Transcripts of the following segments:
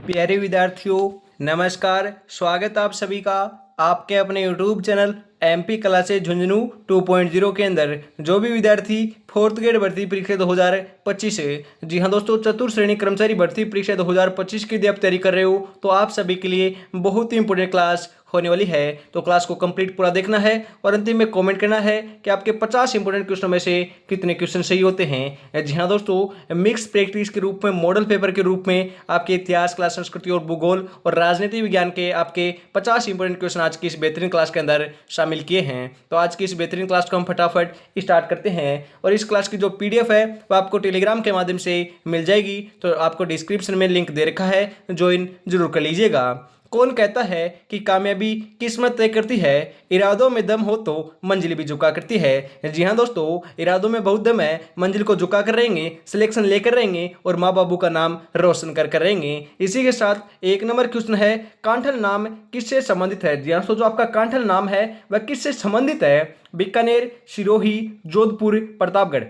प्यारे विद्यार्थियों, नमस्कार। स्वागत आप सभी का आपके अपने YouTube channel MP classes Jhunjhunu 2.0 के अंदर। जो भी विद्यार्थी फोर्थ ग्रेड भर्ती परीक्षा 2025 है, जी हाँ दोस्तों, चतुर्थ श्रेणी कर्मचारी भर्ती परीक्षा 2025 की यदि आप तैयारी कर रहे हो तो आप सभी के लिए बहुत ही इंपॉर्टेंट क्लास होने वाली है। तो क्लास को कंप्लीट पूरा देखना है और अंतिम में कमेंट करना है कि आपके 50 इंपॉर्टेंट क्वेश्चन में से कितने क्वेश्चन सही होते हैं। जी हाँ दोस्तों, मिक्स प्रैक्टिस के रूप में, मॉडल पेपर के रूप में आपके इतिहास, कला, संस्कृति और भूगोल और राजनीति विज्ञान के आपके 50 इंपॉर्टेंट क्वेश्चन आज की इस बेहतरीन क्लास के अंदर शामिल किए हैं। तो आज की इस बेहतरीन क्लास को हम फटाफट स्टार्ट करते हैं और इस क्लास की जो पीडीएफ है वो आपको टेलीग्राम के माध्यम से मिल जाएगी। तो आपको डिस्क्रिप्शन में लिंक दे रखा है, ज्वाइन जरूर कर लीजिएगा। कौन कहता है कि कामयाबी किस्मत तय करती है, इरादों में दम हो तो मंजिल भी झुका करती है। जी हाँ दोस्तों, इरादों में बहुत दम है, मंजिल को झुका कर रहेंगे, सिलेक्शन लेकर रहेंगे और माँ बाबू का नाम रोशन कर रहेंगे। इसी के साथ एक नंबर क्वेश्चन है, कांठल नाम किससे संबंधित है। जी हाँ दोस्तों, जो आपका कांठल नाम है वह किससे संबंधित है। बीकानेर, सिरोही, जोधपुर, प्रतापगढ़।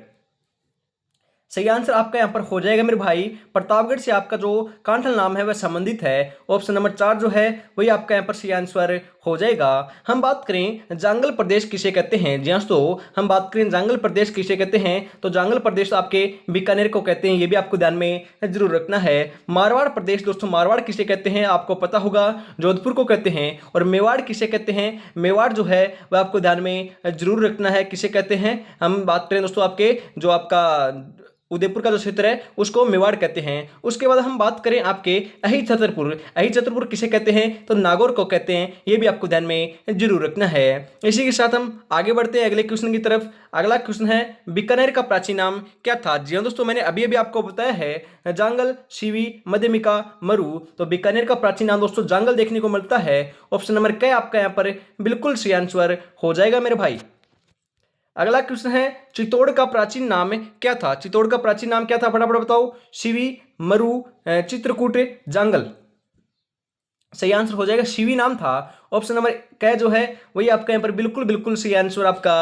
सही आंसर आपका यहाँ पर हो जाएगा मेरे भाई, प्रतापगढ़ से आपका जो कांठल नाम है वह संबंधित है। ऑप्शन नंबर 4 जो है वही आपका यहाँ पर सही आंसर हो जाएगा। हम बात करें जांगल प्रदेश किसे कहते हैं। जी हाँ दोस्तों, हम बात करें जांगल प्रदेश किसे कहते हैं तो जांगल प्रदेश आपके बीकानेर को कहते हैं, ये भी आपको ध्यान में जरूर रखना है। मारवाड़ प्रदेश दोस्तों, मारवाड़ किसे कहते हैं आपको पता होगा, जोधपुर को कहते हैं। और मेवाड़ किसे कहते हैं, मेवाड़ जो है वह आपको ध्यान में जरूर रखना है, किसे कहते हैं। हम बात करें दोस्तों आपके जो आपका उदयपुर का जो क्षेत्र है उसको मेवाड़ कहते हैं। उसके बाद हम बात करें आपके अहि छतरपुर, अहि छतरपुर किसे कहते हैं तो नागौर को कहते हैं, ये भी आपको ध्यान में जरूर रखना है। इसी के साथ हम आगे बढ़ते हैं अगले क्वेश्चन की तरफ। अगला क्वेश्चन है, बीकानेर का प्राचीन नाम क्या था। जी हाँ दोस्तों, मैंने अभी अभी आपको बताया है जांगल, शिवी, मध्यमिका, मरु। तो बीकानेर का प्राचीन नाम दोस्तों जांगल देखने को मिलता है। ऑप्शन नंबर क आपका यहाँ पर बिल्कुल सही आंसर हो जाएगा मेरे भाई। अगला क्वेश्चन है, चित्तौड़ का प्राचीन नाम क्या था। चित्तौड़ का प्राचीन नाम क्या था, फटाफट बताओ। शिवी, मरु, चित्रकूट, जांगल। सही आंसर हो जाएगा शिवी नाम था। ऑप्शन नंबर क जो है वही आपका यहाँ पर बिल्कुल बिल्कुल सही आंसर आपका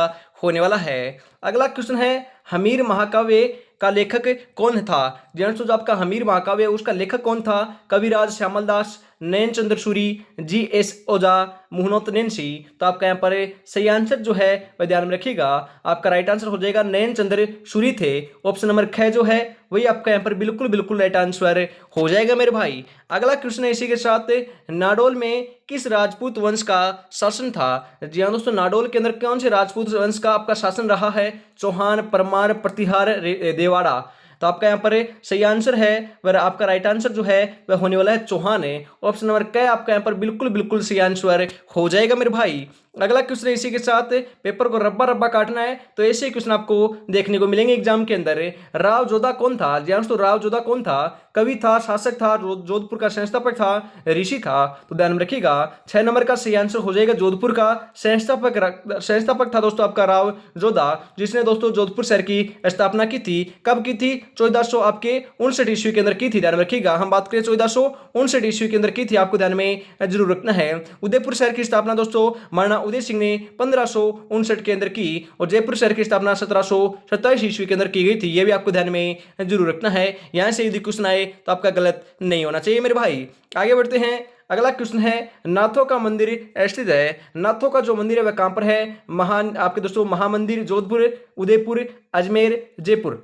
होने वाला है। अगला क्वेश्चन है, हमीर महाकाव्य का लेखक कौन था। जी हाँ, जो आपका हमीर महाकाव्य उसका लेखक कौन था। कविराज श्यामल दास, नयन चंद्र सूरी, जी.एस. ओझा, मुहनोत नैन्सी। तो आपका यहाँ पर सही आंसर जो है वह ध्यान में रखिएगा, आपका राइट आंसर हो जाएगा नयन चंद्र सूरी थे। ऑप्शन नंबर ख जो है वही आपका यहाँ पर बिल्कुल बिल्कुल राइट आंसर हो जाएगा मेरे भाई। अगला क्वेश्चन है इसी के साथ, नाडोल में किस राजपूत वंश का शासन था। जी हाँ दोस्तों, नाडोल के अंदर कौन से राजपूत वंश का आपका शासन रहा है। चौहान, परमार, प्रतिहार, देवाड़ा। तो आपका यहाँ पर सही आंसर है वह आपका राइट आंसर जो है वह होने वाला है चौहान है। ऑप्शन नंबर क आपका यहाँ पर बिल्कुल बिल्कुल सही आंसर हो जाएगा मेरे भाई। अगला क्वेश्चन इसी के साथ, पेपर को रब्बा रब्बा काटना है तो ऐसे क्वेश्चन आपको देखने को मिलेंगे एग्जाम के अंदर। राव जोधा कौन था। जी तो राव जोधा कौन था, कवि था, शासक था, जोधपुर का संस्थापक था, ऋषि था। तो ध्यान में रखिएगा 6 नंबर का सही आंसर हो जाएगा जोधपुर का संस्थापक था दोस्तों आपका राव जोधा, जिसने दोस्तों जोधपुर शहर की स्थापना की थी। कब की थी, 1400 आपके 59 ईस्वी के अंदर की थी। ध्यान में रखिएगा, हम बात करें 1459 ईस्वी के अंदर की थी, आपको ध्यान में जरूर रखना है। उदयपुर शहर की स्थापना दोस्तों महाराणा उदय सिंह ने 1559 के अंदर की और जयपुर शहर की स्थापना 1727 ईस्वी के अंदर की गई थी, यह भी आपको ध्यान में जरूर रखना है। यहां से यदि क्वेश्चन आए तो आपका गलत नहीं होना चाहिए मेरे भाई। आगे बढ़ते हैं। अगला क्वेश्चन है, नाथों का मंदिर स्थित है। नाथों का जो मंदिर है वह कहां पर है। आपके दोस्तों महामंदिर, जोधपुर, उदयपुर, अजमेर, जयपुर।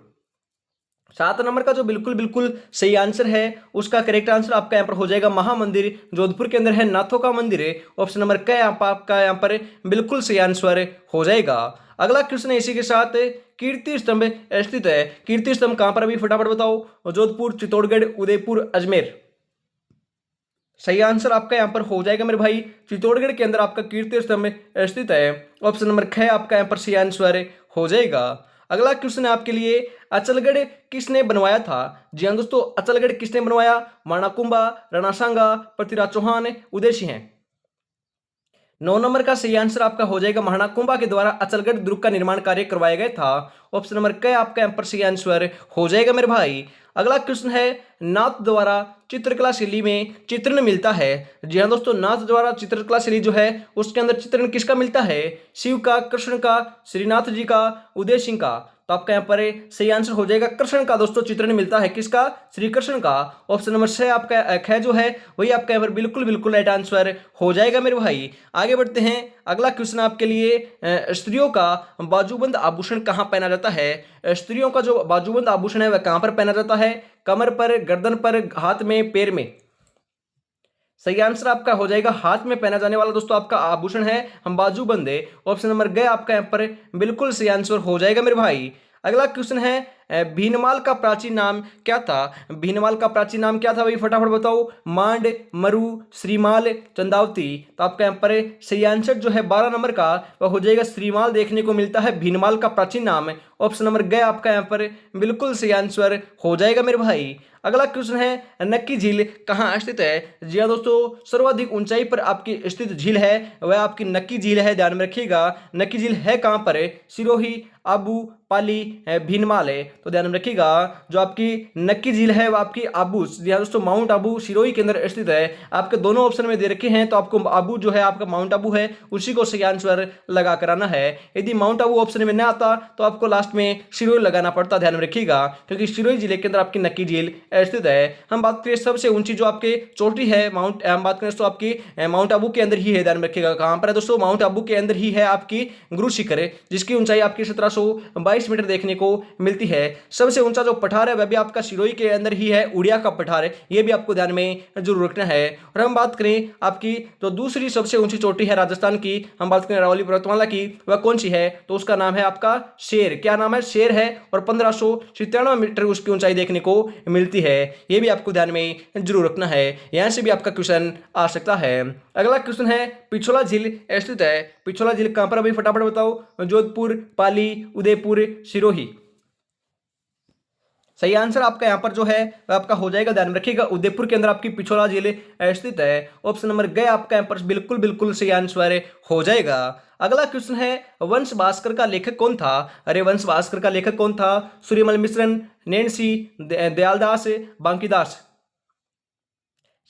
7 नंबर का जो बिल्कुल बिल्कुल सही आंसर है उसका करेक्ट आंसर आपका यहाँ पर हो जाएगा महामंदिर, जोधपुर के अंदर है, नाथों का मंदिर है। ऑप्शन नंबर क आपका यहाँ पर बिल्कुल सही आंसर हो जाएगा। अगला क्वेश्चन है इसी के साथ, कीर्ति स्तंभ स्थित है। कीर्ति स्तंभ कहां पर, अभी फटाफट बताओ। जोधपुर, चित्तौड़गढ़, उदयपुर, अजमेर। सही आंसर आपका यहाँ पर हो जाएगा मेरे भाई, चित्तौड़गढ़ के अंदर आपका कीर्ति स्तंभ स्थित है। ऑप्शन नंबर ख आपका यहाँ पर सही आंसर हो जाएगा। अगला क्वेश्चन है आपके लिए, अचलगढ़ किसने बनवाया था। जी हाँ दोस्तों, अचलगढ़ किसने बनवाया। माणाकुंबा, राणा सांगा, पृथ्वीराज चौहान, उदय सिंह। 9 नंबर का सही आंसर आपका हो जाएगा, महानाकुंभा के द्वारा अचलगढ़ दुर्ग का निर्माण कार्य करवाया गया था। ऑप्शन नंबर क आपका यहाँ पर सही आंसर हो जाएगा मेरे भाई। अगला क्वेश्चन है, नाथ द्वारा चित्रकला शैली में चित्रण मिलता है। जी हाँ दोस्तों, नाथ द्वारा चित्रकला शैली जो है उसके अंदर चित्रण किसका मिलता है। शिव का, कृष्ण का, श्रीनाथ जी का, उदय सिंह का। तो आपका यहाँ पर सही आंसर हो जाएगा कृष्ण का दोस्तों चित्रण मिलता है, किसका, श्री कृष्ण का। ऑप्शन नंबर 6 आपका ख जो है वही आपका यहाँ पर बिल्कुल बिल्कुल राइट आंसर हो जाएगा मेरे भाई। आगे बढ़ते हैं, अगला क्वेश्चन आपके लिए, स्त्रियों का बाजूबंद आभूषण कहाँ पहना जाता है। स्त्रियों का जो बाजूबंद आभूषण है वह कहाँ पर पहना जाता है, कमर पर, गर्दन पर, हाथ में, पैर में। सही आंसर आपका हो जाएगा हाथ में पहना जाने वाला दोस्तों आपका आभूषण है हम बाजूबंद है। ऑप्शन नंबर ग आपका यहाँ पर बिल्कुल सही आंसर हो जाएगा मेरे भाई। अगला क्वेश्चन है, भीनमाल का प्राचीन नाम क्या था। भीनमाल का प्राचीन नाम क्या था भाई, फटाफट बताओ। मांड, मरु, श्रीमाल, चंदावती। तो आपका यहाँ पर सही आंसर जो है 12 नंबर का वह हो जाएगा श्रीमाल देखने को मिलता है भीनमाल का प्राचीन नाम। ऑप्शन नंबर ग आपका यहाँ पर बिल्कुल सही आंसर हो जाएगा मेरे भाई। अगला क्वेश्चन है, नक्की झील कहाँ स्थित है। जी हाँ दोस्तों, सर्वाधिक ऊंचाई पर आपकी स्थित झील है वह आपकी नक्की झील है, ध्यान में रखिएगा। नक्की झील है कहाँ पर है, सिरोही, आबू, पाली, भीनमाल है। तो ध्यान में रखिएगा जो आपकी नक्की झील है वो आपकी आबू, जी हाँ दोस्तों, माउंट आबू सिरोही के अंदर स्थित है। आपके दोनों ऑप्शन में दे रखे हैं, तो आपको आबू जो है आपका माउंट आबू है उसी को सही आंसर लगा कराना है। यदि माउंट आबू ऑप्शन में न आता तो आपको लास्ट में सिरोही लगाना पड़ता, ध्यान में रखिएगा, क्योंकि सिरोही जिले के अंदर आपकी नक्की झील स्थित है। हम बात करें सबसे ऊंची जो आपके चोटी है माउंट, हम बात करें तो आपकी माउंट आबू के अंदर ही है, ध्यान में रखिएगा कहां पर है दोस्तों, माउंट आबू के अंदर ही है आपकी गुरु शिखर, जिसकी ऊंचाई आपकी 1722 मीटर देखने को मिलती है। सबसे ऊंचा जो पठार है वह भी आपका सिरोही के अंदर ही है, उड़िया का पठार है, यह भी आपको ध्यान में जरूर रखना है। और हम बात करें आपकी जो दूसरी सबसे ऊंची चोटी है राजस्थान की, हम बात करें अरावली पर्वतमाला की, वह कौन सी है, तो उसका नाम है आपका शेर। क्या नाम है, शेर है, और 1597 मीटर उसकी ऊंचाई देखने को मिलती है। यह भी आपको ध्यान में जरूर रखना है, यहां से भी आपका क्वेश्चन आ सकता है। अगला क्वेश्चन है, पिछोला झील स्थित है। पिछोला झील कहां पर है भाई, फटाफट बताओ। जोधपुर, पाली, उदयपुर, सिरोही। सही आंसर आपका यहां पर जो है आपका हो जाएगा, ध्यान रखिएगा, उदयपुर के अंदर आपकी पिछोला झील स्थित है। ऑप्शन नंबर ग आपका यहां पर बिल्कुल बिल्कुल सही आंसर हो जाएगा। अगला क्वेश्चन है, वंश भास्कर का लेखक कौन था। अरे वंश भास्कर का लेखक कौन था, सूर्यमल मिश्रन, नैन्सी, दयालदास, बांकीदास।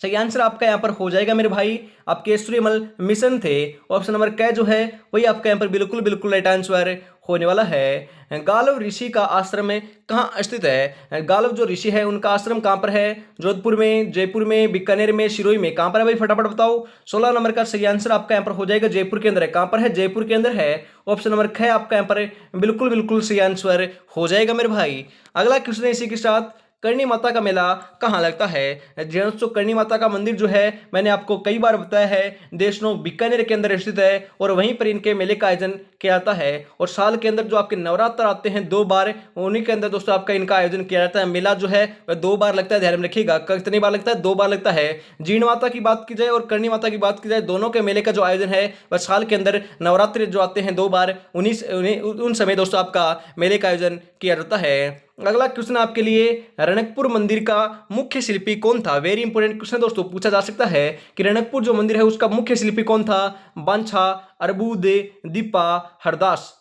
सही आंसर आपका यहां पर हो जाएगा मेरे भाई, आपके सूर्यमल मिशन थे। ऑप्शन नंबर क जो है वही आपका यहां पर बिल्कुल बिल्कुल राइट आंसर होने वाला है। गालव ऋषि का आश्रम कहाँ स्थित है। गालव जो ऋषि है उनका आश्रम कहाँ पर है, जोधपुर में, जयपुर में, बीकानेर में, सिरोही में। कहाँ पर है भाई, फटाफट बताओ। 16 नंबर का सही आंसर आपका यहाँ पर हो जाएगा जयपुर के अंदर है। कहाँ पर है, जयपुर के अंदर है। ऑप्शन नंबर ख आपका यहाँ पर बिल्कुल बिल्कुल सही आंसर हो जाएगा मेरे भाई। अगला क्वेश्चन है इसी के साथ, करणी माता का मेला कहाँ लगता है। दोस्तों करणी माता का मंदिर जो है मैंने आपको कई बार बताया है, देशनों बीकानेर के अंदर स्थित है, और वहीं पर इनके मेले का आयोजन किया जाता है। और साल के अंदर जो आपके नवरात्र आते हैं 2 बार, उन्हीं के अंदर दोस्तों आपका इनका आयोजन किया जाता है। मेला जो है वह 2 बार लगता है, ध्यान में रखिएगा। कितनी बार लगता है, 2 बार लगता है। जीण माता की बात की जाए और करणी माता की बात की जाए, दोनों के मेले का जो आयोजन है वह साल के अंदर नवरात्रि जो आते हैं 2 बार, उन समय दोस्तों आपका मेले का आयोजन किया जाता है। अगला क्वेश्चन आपके लिए, रणकपुर मंदिर का मुख्य शिल्पी कौन था। वेरी इंपोर्टेंट क्वेश्चन दोस्तों, पूछा जा सकता है कि रणकपुर जो मंदिर है उसका मुख्य शिल्पी कौन था। बांछा, अरबूद, दीपा, हरदास।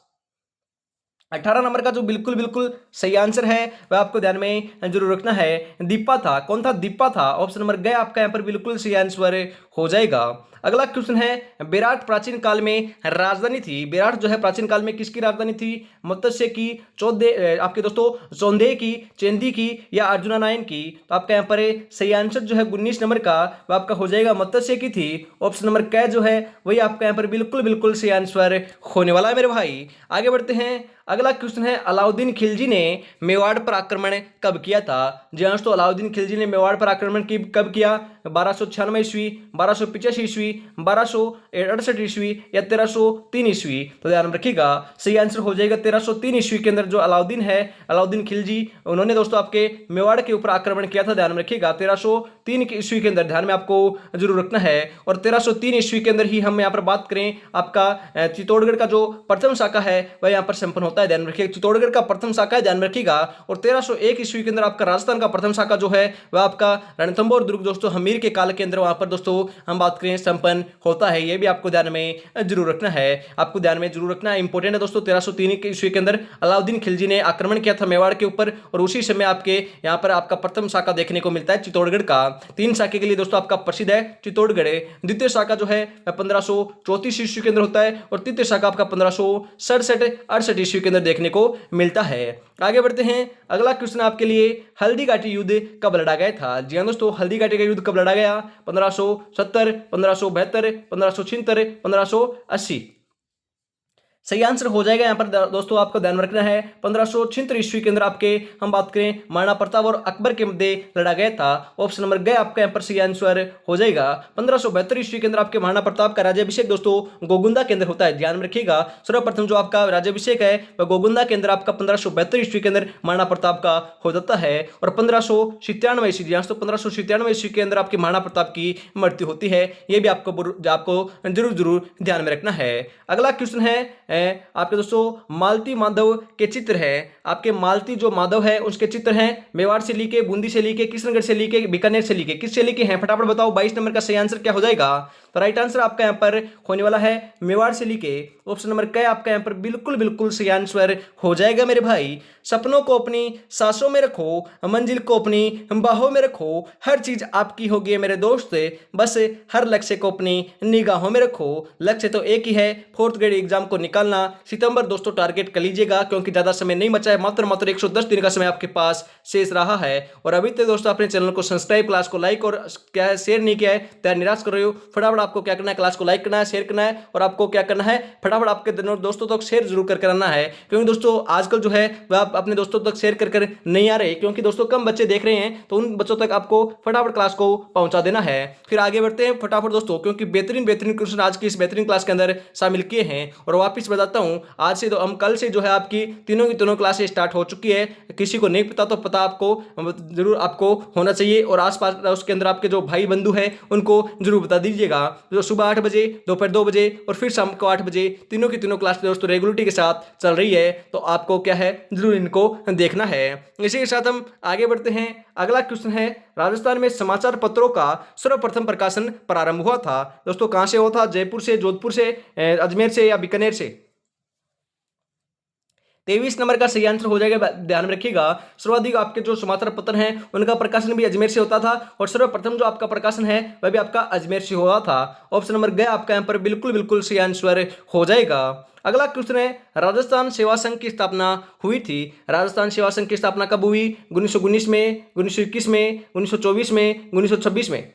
18 नंबर का जो बिल्कुल बिल्कुल सही आंसर है वह आपको ध्यान में जरूर रखना है, दीपा था। कौन था, दीपा था। ऑप्शन नंबर ग आपका यहाँ पर बिल्कुल सही आंसर हो जाएगा। अगला क्वेश्चन है, विराट प्राचीन काल में राजधानी थी। विराट जो है प्राचीन काल में किसकी राजधानी थी, मत्स्य की, आपके दोस्तों चौंदे की, चेंदी की, या अर्जुनानायन की। तो आपका यहाँ पर सही आंसर जो है 19 नंबर का वह आपका हो जाएगा मत्स्य की थी। ऑप्शन नंबर क जो है वही आपका यहाँ पर बिल्कुल बिल्कुल सही आंसर होने वाला है मेरे भाई। आगे बढ़ते हैं, अगला क्वेश्चन है, अलाउद्दीन खिलजी ने मेवाड़ पर आक्रमण कब किया था। जी हाँ दोस्तों, अलाउद्दीन खिलजी ने मेवाड़ पर आक्रमण कब किया, 1296 ईस्वी, 1285 ईस्वी, 1268 ईस्वी, या 1303 ईस्वी। तो ध्यान रखिएगा सही आंसर हो जाएगा 1303 ईस्वी के अंदर जो अलाउद्दीन है, अलाउद्दीन खिलजी, उन्होंने दोस्तों आपके मेवाड़ के ऊपर आक्रमण किया था। ध्यान रखिएगा 1303 ईस्वी के अंदर, ध्यान में आपको जरूर रखना है। और 1303 ईस्वी के अंदर ही हम यहाँ पर बात करें, आपका चित्तौड़गढ़ का जो प्रथम शाखा है वह यहाँ पर संपन्न होता है। ध्यान रखिएगा चित्तौड़गढ़ का प्रथम शाखा है, ध्यान रखिएगा। और 1301 ईस्वी के अंदर आपका राजस्थान का प्रथम शाखा जो है वह आपका रणथंभौर दुर्ग दोस्तों हमीर अप्रैल के काल के अंदर वहां पर दोस्तों हम बात करें संपन्न होता है। ये भी आपको ध्यान में जरूर रखना है, आपको ध्यान में जरूर रखना है, इंपॉर्टेंट है दोस्तों। 1303 के ईस्वी के अंदर अलाउद्दीन खिलजी ने आक्रमण किया था मेवाड़ के ऊपर, और उसी समय आपके यहाँ पर आपका प्रथम शाखा देखने को मिलता है चित्तौड़गढ़ का। 3 शाखे के लिए दोस्तों आपका प्रसिद्ध है चित्तौड़गढ़। द्वितीय शाखा जो है 1534 ईस्वी के अंदर होता है, और तृतीय शाखा आपका 1567-68 ईस्वी के अंदर देखने को मिलता है। आगे बढ़ते हैं, अगला क्वेश्चन आपके लिए, हल्दी घाटी युद्ध कब लड़ा गया था? जी हाँ दोस्तों, हल्दी घाटी का युद्ध कब लड़ा गया? 1570, 1572, 1576, 1580। सही आंसर हो जाएगा यहाँ पर दोस्तों, आपको ध्यान रखना है 1576 ईस्वी के अंदर आपके हम बात करें महाराणा प्रताप और अकबर के मध्य लड़ा गया था। ऑप्शन नंबर ग आपका यहाँ पर सही आंसर हो जाएगा। 1572 ईस्वी के अंदर आपके महाराणा प्रताप का राज्याभिषेक दोस्तों गोगुंदा के अंदर होता है, ध्यान में रखिएगा। सर्वप्रथम जो आपका राज्याभिषेक है वह गोगुंदा के अंदर आपका 1572 ईस्वी के अंदर महाराणा प्रताप का हो जाता है, और 1597 ईस्वी तो 1597 ईस्वी के अंदर आपके महाराणा प्रताप की मृत्यु होती है। यह भी आपको जरूर ध्यान में रखना है। अगला क्वेश्चन है आपके दोस्तों, मालती माधव के चित्र है। आपके मालती जो माधव है उसके चित्र हैं मेवाड़ से लेके, बूंदी से लेके, किशनगढ़ से लेके, बीकानेर से लेके, किससे लेके हैं? फटाफट बताओ। 22 नंबर का सही आंसर क्या हो जाएगा? तो राइट आंसर आपका यहाँ पर होने वाला है मेवाड़ से लेके। ऑप्शन नंबर क आपका यहाँ पर बिल्कुल सही आंसर हो जाएगा मेरे भाई। सपनों को अपनी सांसों में रखो, मंजिल को अपनी बाहों में रखो, हर चीज आपकी होगी मेरे दोस्त, बस हर लक्ष्य को अपनी निगाहों में रखो। लक्ष्य तो एक ही है, 4th ग्रेड एग्जाम को निकालना। सितंबर दोस्तों टारगेट कर लीजिएगा, क्योंकि ज्यादा समय नहीं बचा है, मात्र 110 दिन का समय आपके पास शेष रहा है। और अभी तक दोस्तों अपने चैनल को सब्सक्राइब, क्लास को लाइक और क्या है शेयर नहीं किया है तो निराश कर रहे हो। फटाफट आपको क्या करना है, क्लास को लाइक करना है, शेयर करना है, और आपको क्या करना है, फटाफट आपके दोस्तों तक शेयर जरूर कर करना है। क्योंकि दोस्तों आजकल जो है वह आप अपने दोस्तों तक शेयर कर नहीं आ रहे, क्योंकि दोस्तों कम बच्चे देख रहे हैं, तो उन बच्चों तक आपको फटाफट क्लास को पहुंचा देना है। फिर आगे बढ़ते हैं फटाफट दोस्तों, क्योंकि बेहतरीन क्वेश्चन आज की इस बेहतरीन क्लास के अंदर शामिल किए हैं। और वापिस बताता हूं, आज से तो हम कल से जो है आपकी तीनों की तीनों क्लासें स्टार्ट हो चुकी है। किसी को नहीं पता तो पता आपको जरूर आपको होना चाहिए, और आसपास उसके अंदर आपके जो भाई बंधु हैं उनको जरूर बता दीजिएगा। जो सुबह 8 बजे, दोपहर 2 बजे और फिर शाम को 8 बजे तीनों की तीनों क्लास दोस्तों रेगुलरिटी के साथ चल रही है, तो आपको क्या है जरूर इनको देखना है। इसी के साथ हम आगे बढ़ते हैं। अगला क्वेश्चन है, राजस्थान में समाचार पत्रों का सर्वप्रथम प्रकाशन प्रारंभ हुआ था दोस्तों, कहां से हुआ था? जयपुर से, जोधपुर से, अजमेर से या बीकानेर से? 23 नंबर का सही आंसर हो जाएगा, ध्यान में रखिएगा। सर्वाधिक आपके जो समाचार पत्र हैं उनका प्रकाशन भी अजमेर से होता था, और सर्वप्रथम जो आपका प्रकाशन है वह भी आपका अजमेर से हुआ था। ऑप्शन नंबर ग आपका यहाँ पर बिल्कुल सही आंसर हो जाएगा। अगला क्वेश्चन है, राजस्थान सेवा संघ की स्थापना हुई थी। राजस्थान सेवा संघ की स्थापना कब हुई? 1919 में, 1921 में, 1924 में, 1926 में?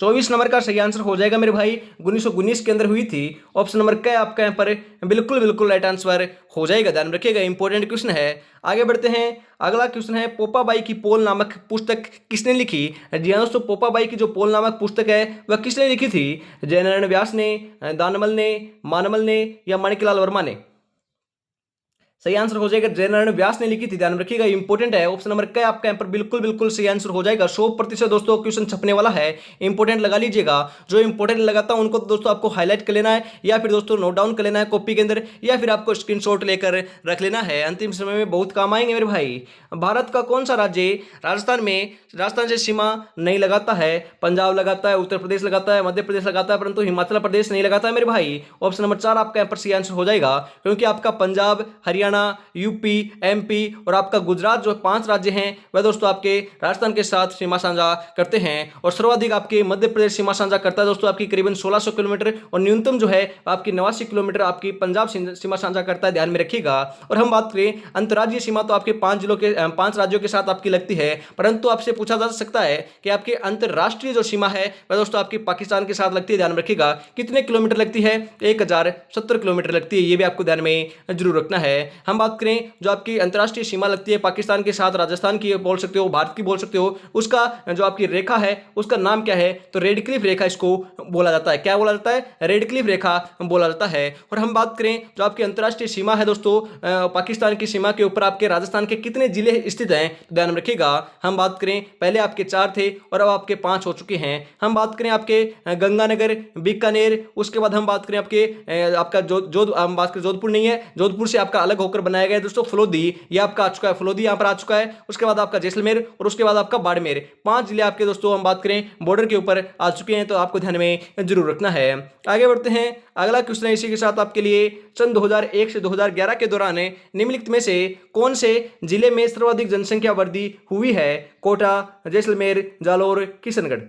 24 नंबर का सही आंसर हो जाएगा मेरे भाई, 1919 के अंदर हुई थी। ऑप्शन नंबर क्या आपका यहाँ पर बिल्कुल राइट आंसर हो जाएगा, ध्यान रखिएगा, इंपॉर्टेंट क्वेश्चन है। आगे बढ़ते हैं। अगला क्वेश्चन है, पोपाबाई की पोल नामक पुस्तक किसने लिखी? जी हाँ दोस्तों, पोपाबाई की जो पोल नामक पुस्तक है वह किसने लिखी थी? जयनारायण व्यास ने, दानमल ने, मानमल ने या माणिकलाल वर्मा ने? सही आंसर हो जाएगा, जयनारायण व्यास ने लिखी थी, ध्यान रखिएगा, इंपॉर्टेंट है। ऑप्शन नंबर क्या आपका यहाँ पर बिल्कुल सही आंसर हो जाएगा। 100% दोस्तों क्वेश्चन छपने वाला है, इंपॉर्टेंट लगा लीजिएगा। जो इंपॉर्टेंट लगाता है उनको दोस्तों आपको हाईलाइट कर लेना है, या फिर दोस्तों नोट डाउन कर लेना है कॉपी के अंदर, या फिर आपको स्क्रीनशॉट लेकर रख लेना है, अंतिम समय में बहुत काम आएंगे मेरे भाई। भारत का कौन सा राज्य राजस्थान से सीमा नहीं लगाता है? पंजाब लगाता है, उत्तर प्रदेश लगाता है, मध्य प्रदेश लगाता है, परंतु हिमाचल प्रदेश नहीं लगाता है मेरे भाई। ऑप्शन नंबर 4 आपका यहाँ पर सही आंसर हो जाएगा, क्योंकि आपका पंजाब, हरियाणा, यूपी, एमपी और आपका गुजरात जो 5 राज्य हैं वह दोस्तों आपके राजस्थान के साथ सीमा साझा करते हैं, और सर्वाधिक आपके मध्य प्रदेश सीमा साझा करता है दोस्तों आपकी करीबन 1600 किलोमीटर, और न्यूनतम जो है आपकी 89 किलोमीटर आपकी पंजाब सीमा साझा करता है, ध्यान में रखिएगा। और हम बात करें अंतर्राज्यीय सीमा तो आपके 5 राज्यों के साथ आपकी लगती है, परंतु आपसे पूछा जा सकता है कि आपके अंतर्राष्ट्रीय जो सीमा है वह दोस्तों आपकी पाकिस्तान के साथ लगती है, ध्यान में रखिएगा। कितने किलोमीटर लगती है? 1070 किलोमीटर लगती है, ये भी आपको ध्यान में जरूर रखना है। हम बात करें जो आपकी अंतर्राष्ट्रीय सीमा लगती है पाकिस्तान के साथ, राजस्थान की बोल सकते हो, भारत की बोल सकते हो, उसका जो आपकी रेखा है उसका नाम क्या है? तो रेड क्लिफ रेखा इसको बोला जाता है। क्या बोला जाता है? रेड क्लिफ रेखा बोला जाता है। और हम बात करें जो आपकी अंतर्राष्ट्रीय सीमा है दोस्तों, पाकिस्तान की सीमा के ऊपर आपके राजस्थान के कितने जिले स्थित हैं? तो ध्यान में रखिएगा। हम बात करें पहले आपके 4 थे और अब आपके 5 हो चुके हैं। हम बात करें आपके गंगानगर, बीकानेर, उसके बाद हम बात करें आपके आपका हम बात करें जोधपुर नहीं है, जोधपुर से आपका अलग होकर बनाया गया दोस्तों फलोदी, ये आपका आ चुका है, फलोदी यहाँ पर आ चुका है। उसके बाद आपका जैसलमेर और उसके बाद आपका बाड़मेर, 5 जिले आपके दोस्तों हम बात करें बॉर्डर के ऊपर आ चुके हैं, तो आपको ध्यान में जरूर रखना है। आगे बढ़ते हैं, अगला क्वेश्चन है इसी के साथ आपके लिए, सन 2001 से 2011 के दौरान निम्नलिखित में से कौन से जिले में सर्वाधिक जनसंख्या वृद्धि हुई है? कोटा, जैसलमेर, जालौर, किशनगढ़।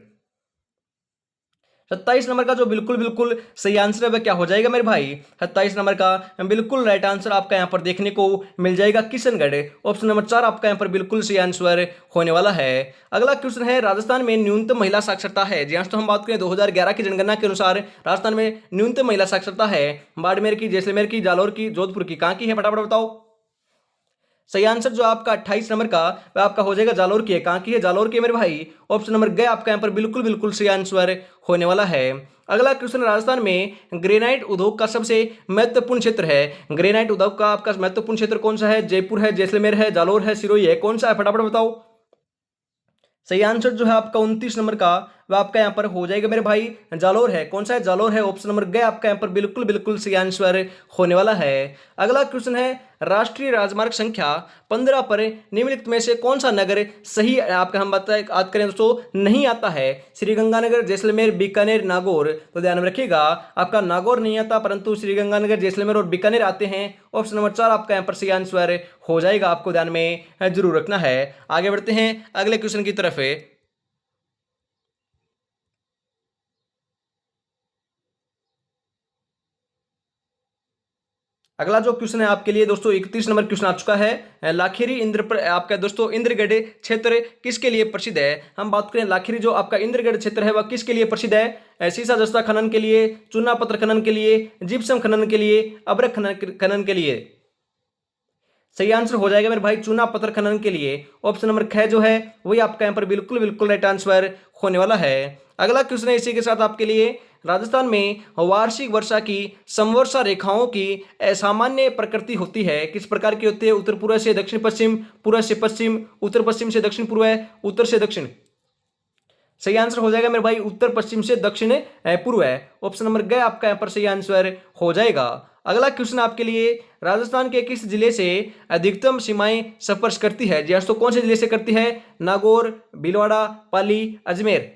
27 नंबर का जो बिल्कुल बिल्कुल सही आंसर है वह क्या हो जाएगा मेरे भाई? 27 नंबर का बिल्कुल राइट आंसर आपका यहाँ पर देखने को मिल जाएगा किशनगढ़। ऑप्शन नंबर 4 आपका यहाँ पर बिल्कुल सही आंसर होने वाला है। अगला क्वेश्चन है, राजस्थान में न्यूनतम महिला साक्षरता है? जी हाँ, तो हम बात करें 2011 की जनगणना के अनुसार राजस्थान में न्यूनतम महिला साक्षरता है बाड़मेर की, जैसलमेर की, जालौर की, जोधपुर की, कहाँ की है फटाफट बताओ। सही आंसर जो आपका 28 नंबर का वह आपका हो जाएगा जालौर की है। कहाँ की है? जालौर की है मेरे भाई। ऑप्शन नंबर ग आपका यहाँ पर बिल्कुल बिल्कुल सही आंसर होने वाला है। अगला क्वेश्चन, राजस्थान में ग्रेनाइट उद्योग का सबसे महत्वपूर्ण क्षेत्र है? ग्रेनाइट उद्योग का आपका महत्वपूर्ण क्षेत्र कौन सा है? जयपुर है, जैसलमेर है, जालौर है, सिरोही है, कौन सा है फटाफट बताओ। सही आंसर जो है आपका 29 नंबर का वह आपका यहाँ पर हो जाएगा मेरे भाई, जालौर है। कौन सा है? जालौर है। ऑप्शन नंबर ग आपका यहाँ पर बिल्कुल बिल्कुल सही आंसर होने वाला है। अगला क्वेश्चन है, राष्ट्रीय राजमार्ग संख्या 15 पर निम्नलिखित में से कौन सा नगर सही आपका हम बात करें दोस्तों नहीं आता है? श्रीगंगानगर, जैसलमेर, बीकानेर, नागौर। तो ध्यान में रखिएगा आपका नागौर नहीं आता परंतु श्रीगंगानगर, जैसलमेर और बीकानेर आते हैं। ऑप्शन नंबर 4 आपका यहाँ पर सही आंसर हो जाएगा, आपको ध्यान में जरूर रखना है। आगे बढ़ते हैं अगले क्वेश्चन की तरफ। अगला जो क्वेश्चन है आपके लिए दोस्तों 31 नंबर क्वेश्चन आ चुका है। लाखेरी इंद्र पर आपका दोस्तों इंद्रगढ़ क्षेत्र किसके लिए प्रसिद्ध है? हम बात करें लाखेरी जो आपका इंद्रगढ़ क्षेत्र है वह किसके लिए प्रसिद्ध है? सीसा जस्ता खनन के लिए, चूना पत्थर खनन के लिए, जिप्सम खनन के लिए, अभ्रक खनन के लिए। सही आंसर हो जाएगा मेरे भाई चूना पत्थर खनन के लिए। ऑप्शन नंबर ख जो है वही आपका यहाँ पर बिल्कुल बिल्कुल राइट आंसर होने वाला है। अगला क्वेश्चन है इसी के साथ आपके लिए, राजस्थान में वार्षिक वर्षा की समवर्षा रेखाओं की असामान्य प्रकृति होती है? किस प्रकार की होती है? उत्तर पूर्व से दक्षिण पश्चिम, पूर्व से पश्चिम, उत्तर पश्चिम से दक्षिण पूर्व, उत्तर से दक्षिण। सही आंसर हो जाएगा मेरे भाई उत्तर पश्चिम से दक्षिण पूर्व है। ऑप्शन नंबर ग आपका यहाँ पर सही आंसर हो जाएगा। अगला क्वेश्चन आपके लिए, राजस्थान के किस जिले से अधिकतम सीमाएं स्पर्श करती है? जी हाँ, तो कौन से जिले से करती है? नागौर, भीलवाड़ा, पाली, अजमेर।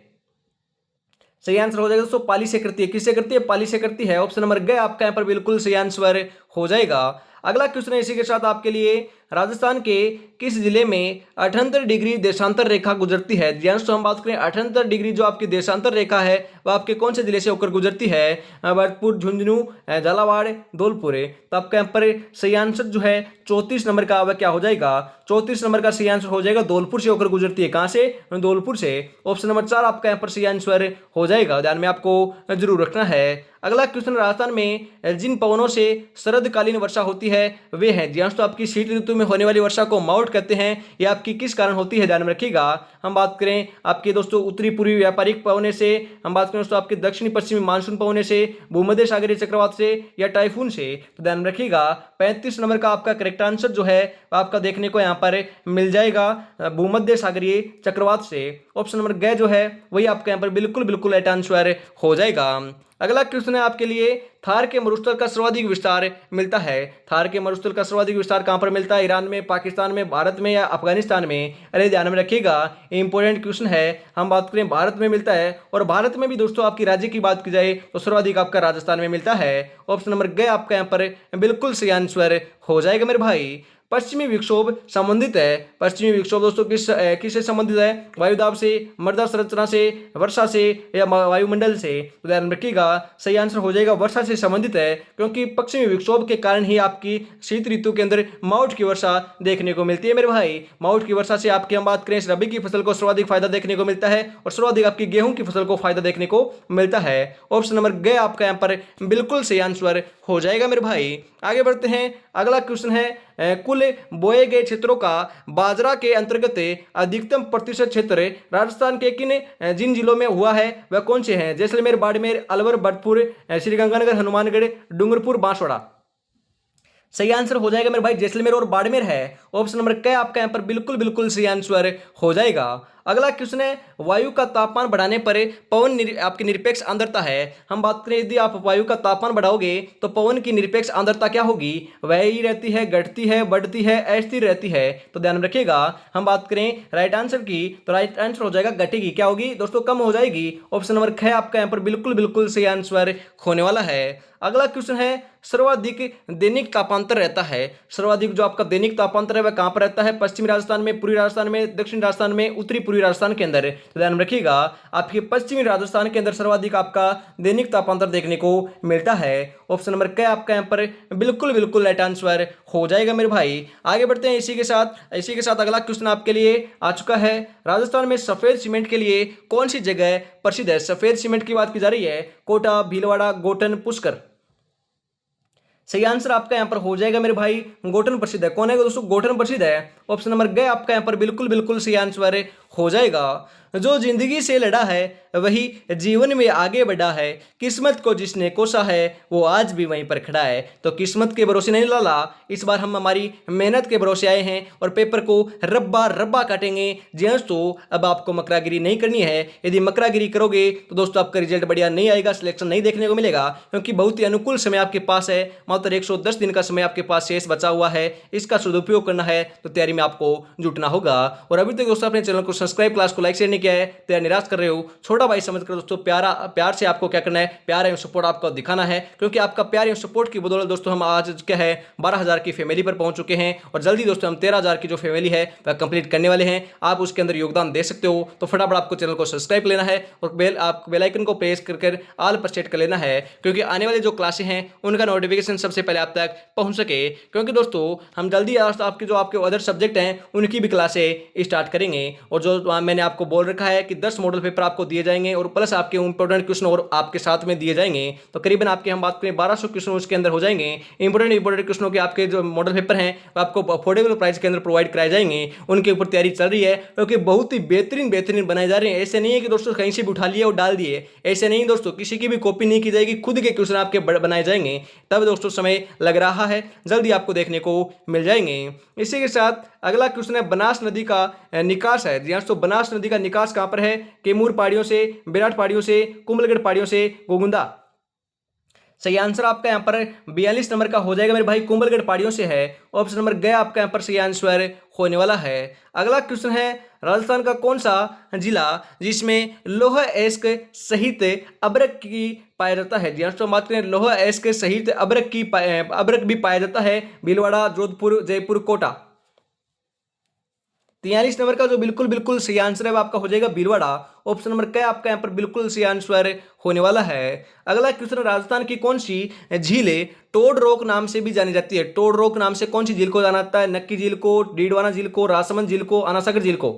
सही आंसर हो जाएगा दोस्तों पाली से करती है। किससे करती है? पाली से करती है। ऑप्शन नंबर ग आपका यहाँ पर बिल्कुल सही आंसर हो जाएगा। अगला क्वेश्चन है इसी के साथ आपके लिए, राजस्थान के किस जिले में 78 डिग्री देशांतर रेखा गुजरती है? जी हाँ, तो हम बात करें 78 डिग्री जो आपकी देशांतर रेखा है वह आपके कौन से जिले से होकर गुजरती है? भरतपुर, झुंझुनू, झालावाड़, धौलपुर। तो आपका यहाँ पर सही आंसर जो है 34 नंबर का वह क्या हो जाएगा? 34 नंबर का सही आंसर हो जाएगा, धौलपुर से होकर गुजरती है। कहाँ से? धौलपुर से। ऑप्शन नंबर 4 आपका यहाँ पर सही आंसर हो जाएगा, ध्यान में आपको जरूर रखना है। अगला क्वेश्चन, राजस्थान में जिन पवनों से शरदकालीन वर्षा होती है वे हैं? जी हाँ, तो आपकी शीत ऋतु में होने वाली वर्षा को माउट कहते हैं। ये आपकी किस कारण होती है? ध्यान में रखिएगा। हम बात करें आपके दोस्तों उत्तरी पूर्वी व्यापारिक पवने से, हम बात करें दोस्तों आपके दक्षिणी पश्चिमी मानसून पवने से, भूमध्य सागरीय चक्रवात से या टाइफून से। तो ध्यान में रखिएगा 35 नंबर का आपका करेक्ट आंसर जो है आपका देखने को यहाँ पर मिल जाएगा भूमध्य सागरीय चक्रवात से। ऑप्शन नंबर ग जो है वही आपका यहाँ पर बिल्कुल बिल्कुल राइट आंसर हो जाएगा। अगला क्वेश्चन है आपके लिए, थार के मरुस्थल का सर्वाधिक विस्तार मिलता है? थार के मरुस्थल का सर्वाधिक विस्तार कहां पर मिलता है? ईरान में, पाकिस्तान में, भारत में या अफगानिस्तान में? अरे ध्यान में रखिएगा इंपॉर्टेंट क्वेश्चन है। हम बात करें भारत में मिलता है, और भारत में भी दोस्तों आपकी राज्य की बात की जाए तो सर्वाधिक आपका राजस्थान में मिलता है। ऑप्शन नंबर ग आपका यहाँ पर बिल्कुल सही आंसर हो जाएगा मेरे भाई। पश्चिमी विक्षोभ संबंधित है? पश्चिमी विक्षोभ दोस्तों किससे संबंधित है? वायुदाब से, मृदा संरचना से, वर्षा से या वायुमंडल से? तो ध्यान रखिएगा सही आंसर हो जाएगा वर्षा से संबंधित है, क्योंकि पश्चिमी विक्षोभ के कारण ही आपकी शीत ऋतु के अंदर माउट की वर्षा देखने को मिलती है मेरे भाई। माउट की वर्षा से आपकी हम बात करें रबी की फसल को सर्वाधिक फायदा देखने को मिलता है और सर्वाधिक आपकी गेहूं की फसल को फायदा देखने को मिलता है। ऑप्शन नंबर ग आपका यहाँ पर बिल्कुल सही आंसर हो जाएगा मेरे भाई। आगे बढ़ते हैं, अगला क्वेश्चन है, कुल बोए गए क्षेत्रों का बाजरा के अंतर्गत अधिकतम प्रतिशत क्षेत्र राजस्थान के किन जिन जिलों में हुआ है वह कौन से हैं? जैसलमेर, बाड़मेर, अलवर, भरतपुर, श्रीगंगानगर, हनुमानगढ़, डूंगरपुर, बांसवाड़ा। सही आंसर हो जाएगा मेरे भाई जैसलमेर और बाड़मेर है। ऑप्शन नंबर क आपका यहाँ पर बिल्कुल बिल्कुल सही आंसर हो जाएगा। अगला क्वेश्चन है, वायु का तापमान बढ़ाने पर पवन आपकी निरपेक्ष आर्द्रता है। हम बात करें यदि आप वायु का तापमान बढ़ाओगे तो पवन की निरपेक्ष आर्द्रता क्या होगी? वह ही रहती है, घटती है, बढ़ती है, अस्थिर रहती है? तो ध्यान में रखिएगा। हम बात करें राइट आंसर की तो राइट आंसर हो जाएगा घटेगी। क्या होगी दोस्तों? कम हो जाएगी। ऑप्शन नंबर ख आपका यहाँ पर बिल्कुल बिल्कुल सही आंसर होने वाला है। अगला क्वेश्चन है, सर्वाधिक दैनिक तापांतर रहता है। सर्वाधिक जो आपका दैनिक तापांतर है वह कहां पर रहता है? पश्चिमी राजस्थान में, पूर्वी राजस्थान में, दक्षिण राजस्थान में, उत्तरी पूर्वी राजस्थान के अंदर। तो ध्यान में रखिएगा, आपके पश्चिमी राजस्थान के अंदर सर्वाधिक आपका दैनिक तापांतर देखने को मिलता है। ऑप्शन नंबर क आपका यहाँ पर बिल्कुल बिल्कुल राइट आंसर हो जाएगा मेरे भाई। आगे बढ़ते हैं इसी के साथ अगला क्वेश्चन आपके लिए आ चुका है। राजस्थान में सफेद सीमेंट के लिए कौन सी जगह प्रसिद्ध है? सफेद सीमेंट की बात की जा रही है। कोटा, भीलवाड़ा, गोटन, पुष्कर? सही आंसर आपका यहां पर हो जाएगा मेरे भाई गोटन प्रसिद्ध है। कौन है दोस्तों? गोटन प्रसिद्ध है। ऑप्शन नंबर ग आपका यहां पर बिल्कुल बिल्कुल सही आंसर हो जाएगा। जो जिंदगी से लड़ा है वही जीवन में आगे बढ़ा है, किस्मत को जिसने कोसा है वो आज भी वहीं पर खड़ा है। तो किस्मत के भरोसे नहीं लाला, इस बार हम हमारी मेहनत के भरोसे आए हैं और पेपर को रब्बा रब्बा काटेंगे। जी हाँ दोस्तों, अब आपको मकरागिरी नहीं करनी है। यदि मकरागिरी करोगे तो दोस्तों आपका रिजल्ट बढ़िया नहीं आएगा, सिलेक्शन नहीं देखने को मिलेगा, क्योंकि बहुत ही अनुकूल समय आपके पास है। मात्र 110 दिन का समय आपके पास शेष बचा हुआ है। इसका सदुपयोग करना है तो तैयारी में आपको जुटना होगा। और अभी तक दोस्तों अपने चैनल को सब्सक्राइब, क्लास को लाइक शेयर नहीं किया है तो यार निराश कर रहे हो। छोटा भाई समझकर दोस्तों प्यार से आपको क्या करना है, प्यार एवं सपोर्ट आपको दिखाना है, क्योंकि आपका प्यार एवं सपोर्ट की बदौलत दोस्तों हम आज क्या है 12,000 की फैमिली पर पहुंच चुके हैं। और जल्दी दोस्तों हम 13,000 की जो फैमिली है वह कंप्लीट करने वाले हैं। आप उसके अंदर योगदान दे सकते हो। तो फटाफट आपको चैनल को सब्सक्राइब लेना है और बेल आइकन को प्रेस कर ऑल पर सेट कर लेना है, क्योंकि आने वाली जो क्लासें हैं उनका नोटिफिकेशन सबसे पहले आप तक पहुंच सके। क्योंकि दोस्तों हम जल्दी आपके अदर सब्जेक्ट हैं उनकी भी क्लासें स्टार्ट करेंगे। और जो मैंने आपको बोल रखा है कि 10 मॉडल पेपर आपको दिए जाएंगे और प्लस आपके इंपॉर्टेंट क्वेश्चन और आपके साथ में दिए जाएंगे। तो करीबन आपके हम बात करें 1200 क्वेश्चन उसके अंदर हो जाएंगे। इंपॉर्टेंट क्वेश्चनों के आपके जो मॉडल पेपर हैं वो आपको अफोर्डेबल प्राइस के अंदर प्रोवाइड कराए जाएंगे। उनके ऊपर तैयारी चल रही है, क्योंकि बहुत ही बेहतरीन बनाए जा रहे हैं। ऐसे नहीं है कि दोस्तों कहीं से भी उठा लिए और डाल दिए, ऐसे नहीं दोस्तों, किसी की भी कॉपी नहीं की जाएगी, खुद के क्वेश्चन आपके बनाए जाएंगे। तब दोस्तों समय लग रहा है, जल्दी आपको देखने को मिल जाएंगे। इसी के साथ अगला क्वेश्चन है, बनास नदी का निकास है। जी हाँ, तो बनास नदी का निकास कहां पर है? कैमूर पहाड़ियों से, विराट पहाड़ियों से, कुंभलगढ़ पहाड़ियों से, गोगुंदा? सही आंसर आपका यहाँ पर 42 नंबर का हो जाएगा मेरे भाई, कुंभलगढ़ पहाड़ियों से है। ऑप्शन नंबर ग आपका यहाँ पर सही आंसर होने वाला है। अगला क्वेश्चन है, राजस्थान का कौन सा जिला जिसमें लौह अयस्क सहित अभ्रक की पाया जाता है? जी हाँ, तो बात करें लौह अयस्क सहित अभ्रक भी पाया जाता है। भीलवाड़ा, जोधपुर, जयपुर, कोटा? 43 नंबर का जो बिल्कुल बिल्कुल सही आंसर है वो आपका हो जाएगा भीलवाड़ा। ऑप्शन नंबर क्या आपका यहाँ पर बिल्कुल सही आंसर होने वाला है। अगला क्वेश्चन, राजस्थान की कौन सी झील टोड रॉक नाम से भी जानी जाती है? टोड रॉक नाम से कौन सी झील को जाना जाता है? नक्की झील को, डीडवाना झील को, राजसमंद झील को, अनासागर झील को?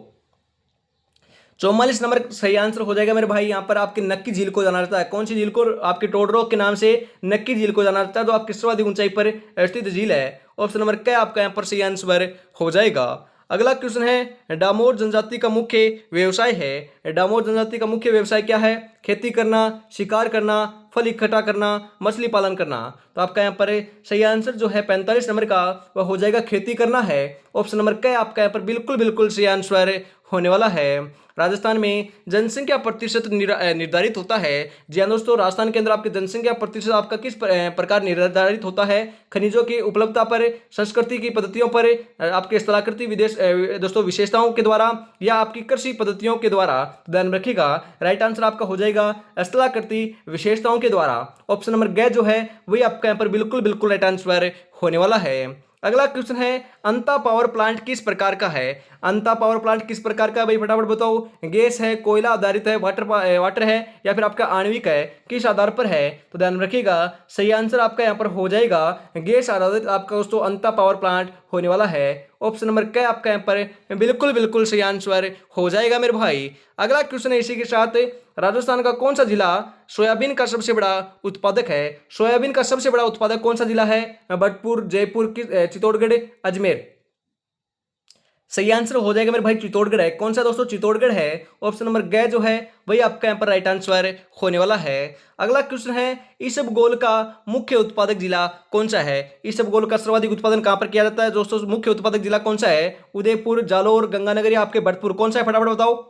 44 नंबर सही आंसर हो जाएगा मेरे भाई। यहाँ पर आपकी नक्की झील को जाना जाता है। कौन सी झील को? आपके टोड रॉक के नाम से नक्की झील को जाना जाता है, जो आपकी सर्वाधिक ऊंचाई पर स्थित झील है। ऑप्शन नंबर क्या आपका यहाँ पर सही आंसर हो जाएगा। अगला क्वेश्चन है, डामोर जनजाति का मुख्य व्यवसाय है। डामोर जनजाति का मुख्य व्यवसाय क्या है? खेती करना, शिकार करना, फल इकट्ठा करना, मछली पालन करना? तो आपका यहाँ पर सही आंसर जो है 45 नंबर का वह हो जाएगा खेती करना है। ऑप्शन नंबर क्या आपका यहाँ पर बिल्कुल बिल्कुल सही आंसर होने वाला है। राजस्थान में जनसंख्या प्रतिशत निर्धारित होता है। जी हाँ दोस्तों, राजस्थान के अंदर आपकी जनसंख्या प्रतिशत आपका किस प्रकार निर्धारित होता है? खनिजों की उपलब्धता पर, संस्कृति की पद्धतियों पर, आपके स्थलाकृति दोस्तों विशेषताओं के द्वारा, या आपकी कृषि पद्धतियों के द्वारा? ध्यान रखिएगा, राइट आंसर आपका हो जाएगा स्थलाकृति विशेषताओं के द्वारा। ऑप्शन नंबर ग जो है वही आपका यहाँ पर बिल्कुल बिल्कुल राइट आंसर होने वाला है। अगला क्वेश्चन है, अंता पावर प्लांट किस प्रकार का है? अंता पावर प्लांट किस प्रकार का है भाई, फटाफट बताओ। गैस है, कोयला आधारित है, वाटर है, या फिर आपका आणविक है? किस आधार पर है? तो ध्यान रखिएगा, सही आंसर आपका यहाँ पर हो जाएगा गैस आधारित आपका दोस्तों अंता पावर प्लांट होने वाला है। ऑप्शन नंबर क्या आपका यहाँ पर बिल्कुल बिल्कुल सही आंसर हो जाएगा मेरे भाई। अगला क्वेश्चन है इसी के साथ, राजस्थान का कौन सा जिला सोयाबीन का सबसे बड़ा उत्पादक है? सोयाबीन का सबसे बड़ा उत्पादक कौन सा जिला है? भरतपुर, जयपुर, चित्तौड़गढ़, अजमेर? सही आंसर हो जाएगा मेरे भाई चित्तौड़गढ़ है। कौन सा दोस्तों? चित्तौड़गढ़ है। ऑप्शन नंबर ग जो है वही आपका यहाँ पर राइट आंसर होने वाला है। अगला क्वेश्चन है, इसबगोल का मुख्य उत्पादक जिला कौन सा है? इसबगोल का सर्वाधिक उत्पादन कहां पर किया जाता है दोस्तों? मुख्य उत्पादक जिला कौन सा है? उदयपुर, जालोर, गंगानगर या आपके भरतपुर? कौन सा है फटाफट बताओ।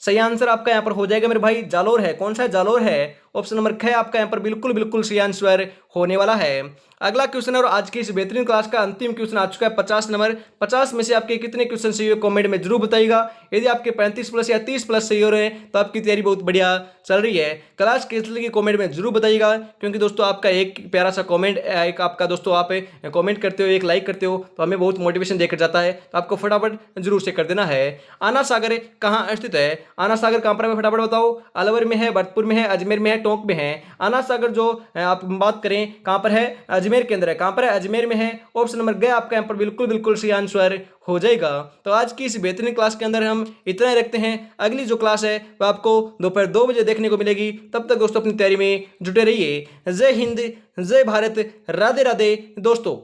सही आंसर आपका यहाँ पर हो जाएगा मेरे भाई जालोर है। कौन सा है? जालोर है। ऑप्शन नंबर ख आपका यहाँ पर बिल्कुल बिल्कुल सही आंसर होने वाला है। अगला क्वेश्चन है और आज की इस बेहतरीन क्लास का अंतिम क्वेश्चन आ चुका है 50 नंबर। 50 में से आपके कितने क्वेश्चन सही हो कमेंट में जरूर बताइएगा। यदि आपके 35 प्लस या 30 प्लस सही हो रहे हैं तो आपकी तैयारी बहुत बढ़िया चल रही है। क्लास कैसी लगी कमेंट में जरूर बताइएगा, क्योंकि दोस्तों आपका एक प्यारा सा कमेंट, एक आपका दोस्तों आप कमेंट करते हो, एक लाइक करते हो तो हमें बहुत मोटिवेशन देकर जाता है। तो आपको फटाफट जरूर से कर देना है। आना सागर कहाँ स्थित है? आना सागर कहाँ पर है फटाफट बताओ। अलवर में है, भरतपुर में है, अजमेर में है, टोंक में है? आना सागर जो आप बात करें कहां पर है? अजमेर के अंदर है। कहां पर है? अजमेर में है। ऑप्शन नंबर ग आपका यहां पर बिल्कुल बिल्कुल सही आंसर हो जाएगा। तो आज की इस बेहतरीन क्लास के अंदर हम इतना ही रखते हैं। अगली जो क्लास है वो आपको दोपहर 2 बजे देखने को मिलेगी। तब तक दोस्तों अपनी तैयारी में जुटे रहिए। जय हिंद, जय भारत, राधे राधे दोस्तों।